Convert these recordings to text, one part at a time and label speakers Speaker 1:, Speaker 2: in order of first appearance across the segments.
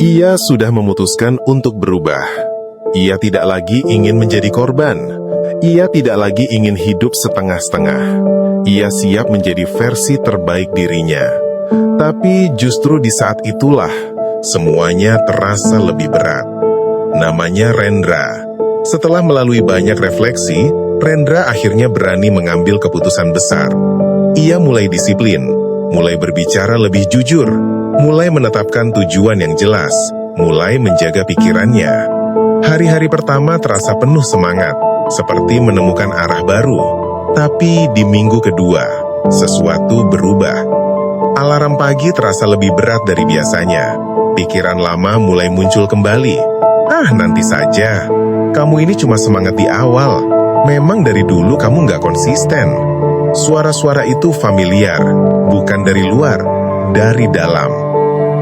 Speaker 1: Ia sudah memutuskan untuk berubah. Ia tidak lagi ingin menjadi korban. Ia tidak lagi ingin hidup setengah-setengah. Ia siap menjadi versi terbaik dirinya. Tapi justru di saat itulah, semuanya terasa lebih berat. Namanya Rendra. Setelah melalui banyak refleksi, Rendra akhirnya berani mengambil keputusan besar. Ia mulai disiplin, mulai berbicara lebih jujur, mulai menetapkan tujuan yang jelas, mulai menjaga pikirannya. Hari-hari pertama terasa penuh semangat, seperti menemukan arah baru. Tapi di minggu kedua, sesuatu berubah. Alarm pagi terasa lebih berat dari biasanya. Pikiran lama mulai muncul kembali. Nanti saja. Kamu ini cuma semangat di awal. Memang dari dulu kamu nggak konsisten. Suara-suara itu familiar, bukan dari luar, dari dalam.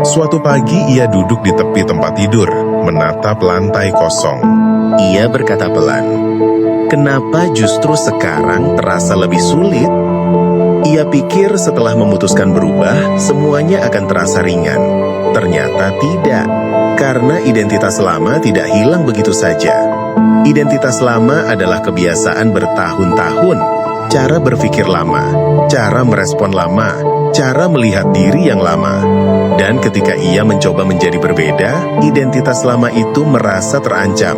Speaker 1: Suatu pagi ia duduk di tepi tempat tidur, menatap lantai kosong.
Speaker 2: Ia berkata pelan, "Kenapa justru sekarang terasa lebih sulit?" Ia pikir setelah memutuskan berubah, semuanya akan terasa ringan. Ternyata tidak, karena identitas lama tidak hilang begitu saja. Identitas lama adalah kebiasaan bertahun-tahun, cara berpikir lama, cara merespon lama, cara melihat diri yang lama. Dan ketika ia mencoba menjadi berbeda, identitas lama itu merasa terancam.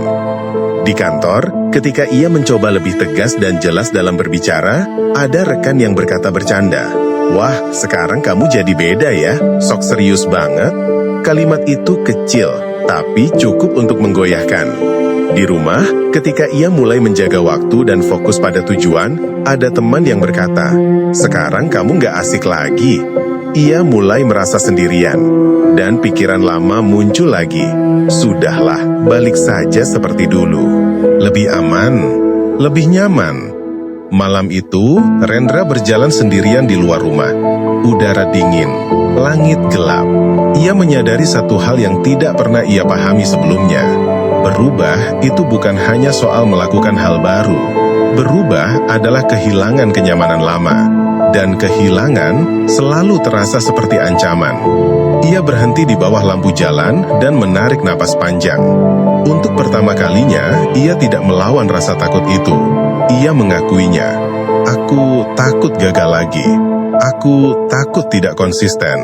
Speaker 2: Di kantor, ketika ia mencoba lebih tegas dan jelas dalam berbicara, ada rekan yang berkata bercanda, "Wah, sekarang kamu jadi beda ya, sok serius banget." Kalimat itu kecil, tapi cukup untuk menggoyahkan. Di rumah, ketika ia mulai menjaga waktu dan fokus pada tujuan, ada teman yang berkata, "Sekarang kamu nggak asik lagi." Ia mulai merasa sendirian, dan pikiran lama muncul lagi. Sudahlah, balik saja seperti dulu. Lebih aman, lebih nyaman. Malam itu, Rendra berjalan sendirian di luar rumah. Udara dingin, langit gelap. Ia menyadari satu hal yang tidak pernah ia pahami sebelumnya. Berubah itu bukan hanya soal melakukan hal baru. Berubah adalah kehilangan kenyamanan lama. Dan kehilangan selalu terasa seperti ancaman. Ia berhenti di bawah lampu jalan dan menarik napas panjang. Untuk pertama kalinya, ia tidak melawan rasa takut itu. Ia mengakuinya. "Aku takut gagal lagi. Aku takut tidak konsisten.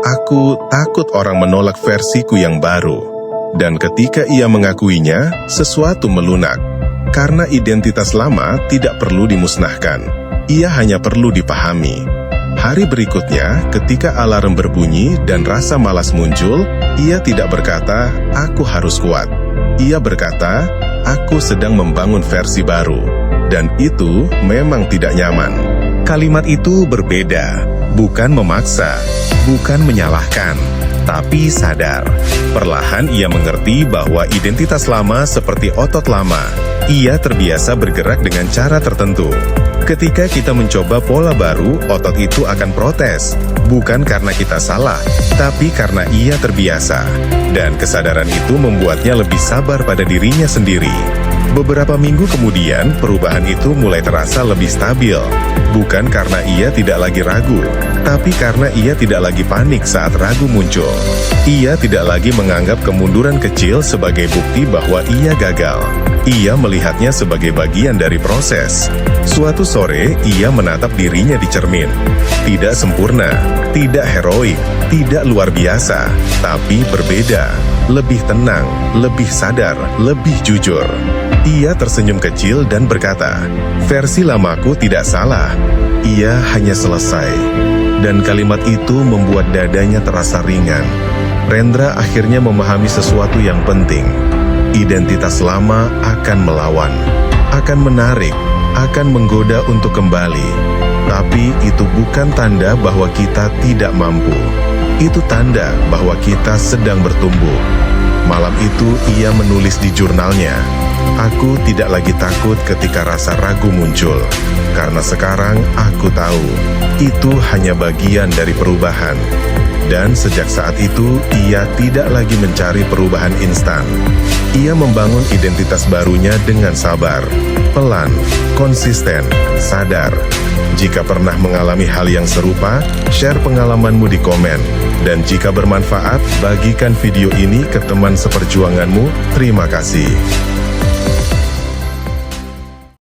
Speaker 2: Aku takut orang menolak versiku yang baru." Dan ketika ia mengakuinya, sesuatu melunak. Karena identitas lama tidak perlu dimusnahkan. Ia hanya perlu dipahami. Hari berikutnya, ketika alarm berbunyi dan rasa malas muncul, ia tidak berkata, "Aku harus kuat." Ia berkata, "Aku sedang membangun versi baru." Dan itu memang tidak nyaman. Kalimat itu berbeda, bukan memaksa, bukan menyalahkan, tapi sadar. Perlahan ia mengerti bahwa identitas lama seperti otot lama. Ia terbiasa bergerak dengan cara tertentu. Ketika kita mencoba pola baru, otot itu akan protes. Bukan karena kita salah, tapi karena ia terbiasa. Dan kesadaran itu membuatnya lebih sabar pada dirinya sendiri. Beberapa minggu kemudian, perubahan itu mulai terasa lebih stabil. Bukan karena ia tidak lagi ragu, tapi karena ia tidak lagi panik saat ragu muncul. Ia tidak lagi menganggap kemunduran kecil sebagai bukti bahwa ia gagal. Ia melihatnya sebagai bagian dari proses. Suatu sore, ia menatap dirinya di cermin. Tidak sempurna, tidak heroik, tidak luar biasa, tapi berbeda. Lebih tenang, lebih sadar, lebih jujur. Ia tersenyum kecil dan berkata, "Versi lamaku tidak salah. Ia hanya selesai." Dan kalimat itu membuat dadanya terasa ringan. Rendra akhirnya memahami sesuatu yang penting. Identitas lama akan melawan, akan menarik, akan menggoda untuk kembali. Tapi itu bukan tanda bahwa kita tidak mampu. Itu tanda bahwa kita sedang bertumbuh. Malam itu ia menulis di jurnalnya, "Aku tidak lagi takut ketika rasa ragu muncul, karena sekarang aku tahu, itu hanya bagian dari perubahan."
Speaker 1: Dan sejak saat itu, ia tidak lagi mencari perubahan instan. Ia membangun identitas barunya dengan sabar, pelan, konsisten, sadar. Jika pernah mengalami hal yang serupa, share pengalamanmu di komen. Dan jika bermanfaat, bagikan video ini ke teman seperjuanganmu. Terima kasih.